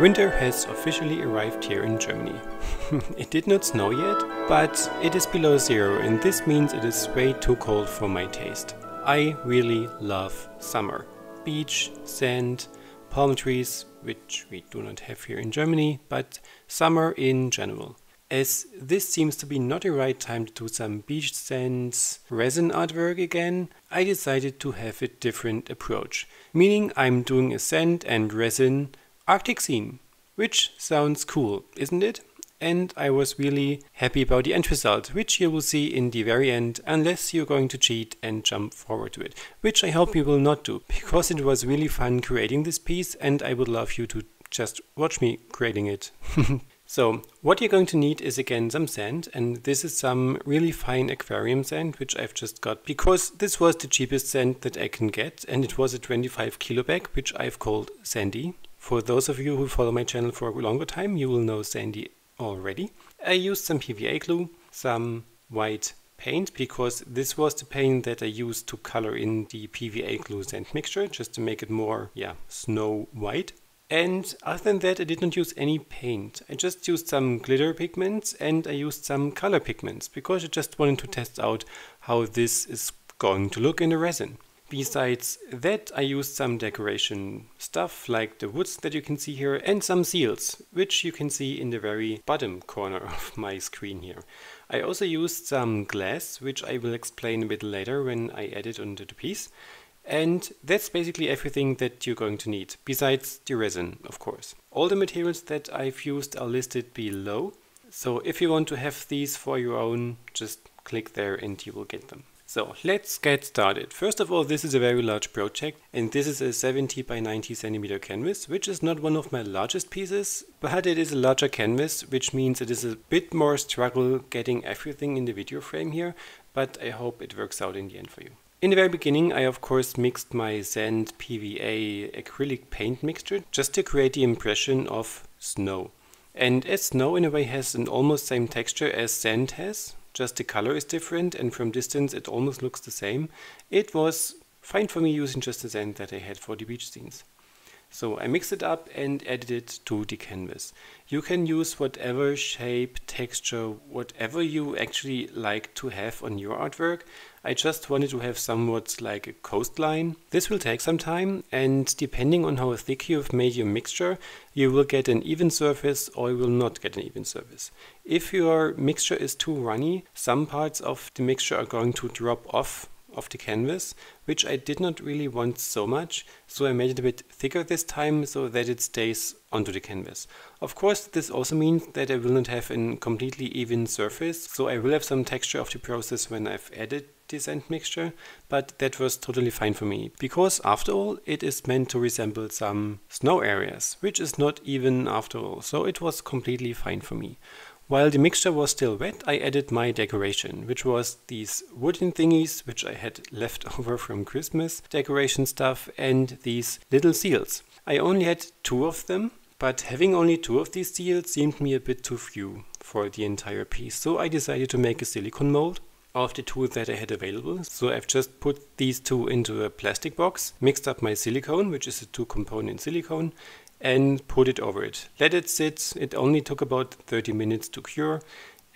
Winter has officially arrived here in Germany. It did not snow yet, but it is below zero and this means it is way too cold for my taste. I really love summer. Beach, sand, palm trees, which we do not have here in Germany, but summer in general. As this seems to be not the right time to do some beach sands resin artwork again, I decided to have a different approach. Meaning I'm doing a sand and resin Arctic scene, which sounds cool, isn't it? And I was really happy about the end result, which you will see in the very end, unless you're going to cheat and jump forward to it, which I hope you will not do, because it was really fun creating this piece and I would love you to just watch me creating it. So, what you're going to need is again some sand, and this is some really fine aquarium sand, which I've just got, because this was the cheapest sand that I can get, and it was a 25 kilo bag, which I've called Sandy. For those of you who follow my channel for a longer time, you will know Sandy already. I used some PVA glue, some white paint, because this was the paint that I used to color in the PVA glue sand mixture, just to make it more, snow white. And other than that, I did not use any paint. I just used some glitter pigments and I used some color pigments, because I just wanted to test out how this is going to look in the resin. Besides that, I used some decoration stuff like the woods that you can see here and some seals, which you can see in the very bottom corner of my screen here. I also used some glass, which I will explain a bit later when I add it onto the piece. And that's basically everything that you're going to need, besides the resin, of course. All the materials that I've used are listed below, so if you want to have these for your own, just click there and you will get them. So let's get started. First of all, this is a very large project and this is a 70 by 90 centimeter canvas, which is not one of my largest pieces, but it is a larger canvas, which means it is a bit more struggle getting everything in the video frame here, but I hope it works out in the end for you. In the very beginning, I of course mixed my sand PVA acrylic paint mixture just to create the impression of snow. And as snow in a way has an almost same texture as sand has, just the color is different and from distance it almost looks the same, it was fine for me using just the sand that I had for the beach scenes. So I mixed it up and added it to the canvas. You can use whatever shape, texture, whatever you actually like to have on your artwork. I just wanted to have somewhat like a coastline. This will take some time, and depending on how thick you've made your mixture, you will get an even surface or you will not get an even surface. If your mixture is too runny, some parts of the mixture are going to drop off of the canvas, which I did not really want so much, so I made it a bit thicker this time so that it stays onto the canvas. Of course, this also means that I will not have a completely even surface, so I will have some texture of the process when I've added the sand mixture, but that was totally fine for me, because after all it is meant to resemble some snow areas, which is not even after all, so it was completely fine for me. While the mixture was still wet, I added my decoration, which was these wooden thingies, which I had left over from Christmas decoration stuff, and these little seals. I only had 2 of them, but having only 2 of these seals seemed me a bit too few for the entire piece, so I decided to make a silicone mold of the 2 that I had available. So I've just put these 2 into a plastic box, mixed up my silicone, which is a 2-component silicone, and put it over it. Let it sit. It only took about 30 minutes to cure,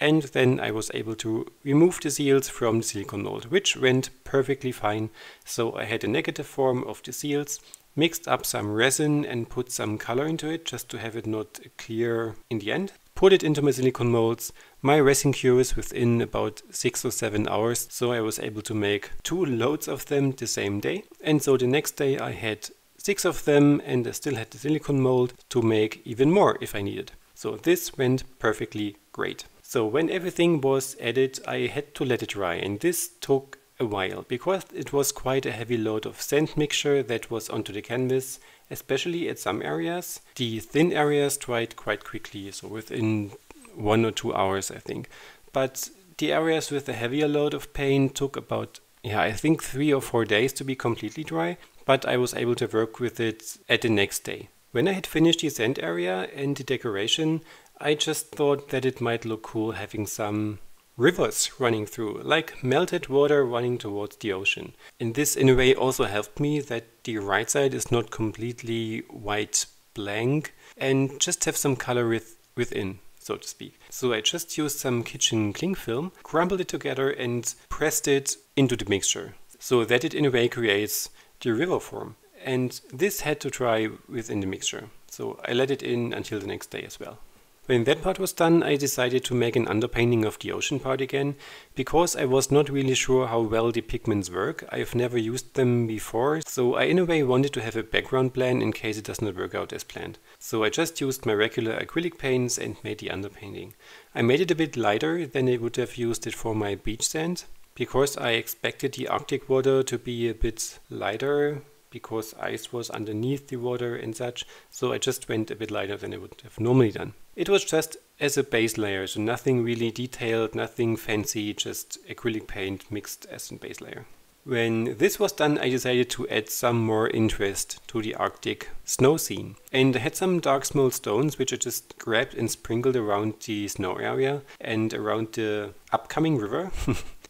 and then I was able to remove the seals from the silicone mold, which went perfectly fine. So I had a negative form of the seals, mixed up some resin and put some color into it just to have it not clear in the end. Put it into my silicone molds. My resin cures within about 6 or 7 hours, so I was able to make 2 loads of them the same day. And so the next day I had 6 of them and I still had the silicone mold to make even more if I needed. So this went perfectly great. So when everything was added, I had to let it dry, and this took a while because it was quite a heavy load of sand mixture that was onto the canvas, especially at some areas. The thin areas dried quite quickly, so within 1 or 2 hours I think. But the areas with the heavier load of paint took about, I think 3 or 4 days to be completely dry. But I was able to work with it at the next day. When I had finished the sand area and the decoration, I just thought that it might look cool having some rivers running through, like melted water running towards the ocean. And this in a way also helped me that the right side is not completely white blank and just have some color within, so to speak. So I just used some kitchen cling film, crumbled it together and pressed it into the mixture so that it in a way creates the river form. And this had to dry within the mixture, so I let it in until the next day as well. When that part was done, I decided to make an underpainting of the ocean part again, because I was not really sure how well the pigments work. I've never used them before, so I in a way wanted to have a background plan in case it does not work out as planned. So I just used my regular acrylic paints and made the underpainting. I made it a bit lighter than I would have used it for my beach sand, because I expected the Arctic water to be a bit lighter, because ice was underneath the water and such, so I just went a bit lighter than I would have normally done. It was just as a base layer, so nothing really detailed, nothing fancy, just acrylic paint mixed as a base layer. When this was done, I decided to add some more interest to the Arctic snow scene. And I had some dark small stones which I just grabbed and sprinkled around the snow area and around the upcoming river.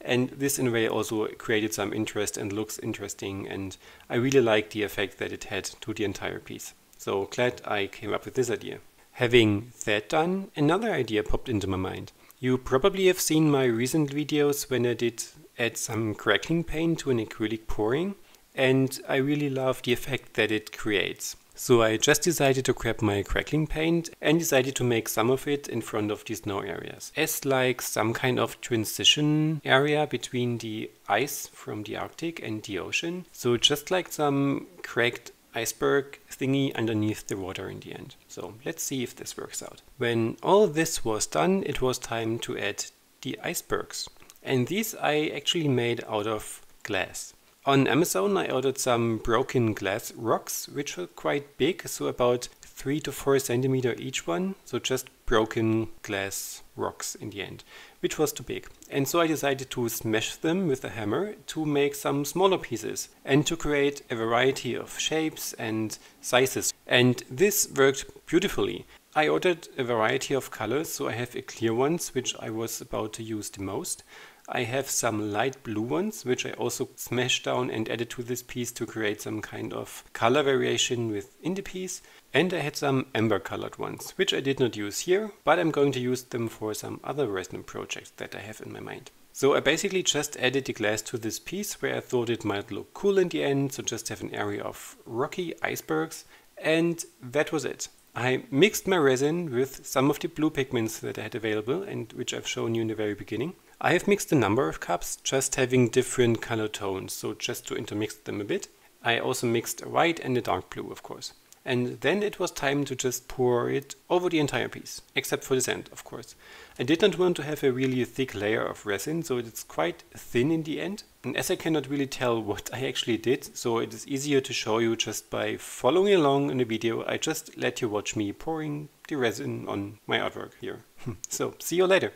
And this in a way also created some interest and looks interesting, and I really liked the effect that it had to the entire piece. So glad I came up with this idea. Having that done, another idea popped into my mind. You probably have seen my recent videos when I did add some crackling paint to an acrylic pouring, and I really love the effect that it creates. So I just decided to grab my crackling paint and decided to make some of it in front of the snow areas, as like some kind of transition area between the ice from the Arctic and the ocean. So just like some cracked iceberg thingy underneath the water in the end. So let's see if this works out. When all this was done, it was time to add the icebergs. And these I actually made out of glass. On Amazon I ordered some broken glass rocks, which were quite big, so about 3 to 4 centimeter each one, so just broken glass rocks in the end, which was too big. And so I decided to smash them with a hammer to make some smaller pieces and to create a variety of shapes and sizes. And this worked beautifully. I ordered a variety of colors, so I have a clear ones, which I was about to use the most. I have some light blue ones, which I also smashed down and added to this piece to create some kind of color variation within the piece. And I had some amber colored ones, which I did not use here, but I'm going to use them for some other resin projects that I have in my mind. So I basically just added the glass to this piece where I thought it might look cool in the end, so just have an area of rocky icebergs, and that was it. I mixed my resin with some of the blue pigments that I had available and which I've shown you in the very beginning. I have mixed a number of cups, just having different color tones, so just to intermix them a bit. I also mixed a white and a dark blue, of course. And then it was time to just pour it over the entire piece, except for this end, of course. I did not want to have a really thick layer of resin, so it's quite thin in the end. And as I cannot really tell what I actually did, so it is easier to show you just by following along in the video, I just let you watch me pouring the resin on my artwork here. So, see you later!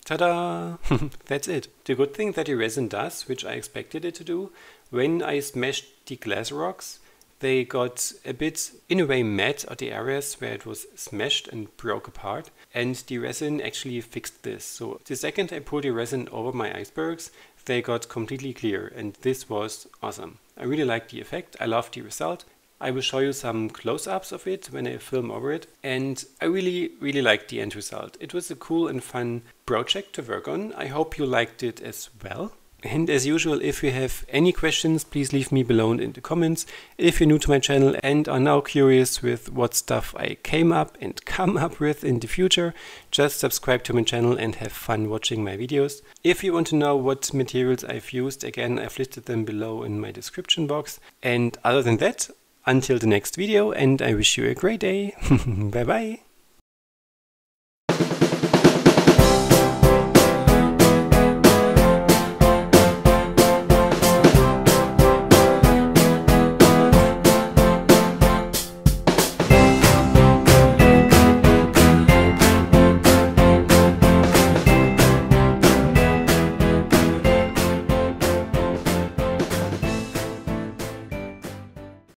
Ta-da! That's it. The good thing that the resin does, which I expected it to do, when I smashed the glass rocks, they got a bit, in a way, matte at the areas where it was smashed and broke apart, and the resin actually fixed this. So the second I poured the resin over my icebergs, they got completely clear, and this was awesome. I really liked the effect, I loved the result. I will show you some close-ups of it when I film over it, and I really liked the end result. It was a cool and fun project to work on. I hope you liked it as well. And as usual, if you have any questions, please leave me below in the comments. If you're new to my channel and are now curious with what stuff I come up with in the future, just subscribe to my channel and have fun watching my videos. If you want to know what materials I've used, again, I've listed them below in my description box. And other than that, until the next video, and I wish you a great day. Bye bye.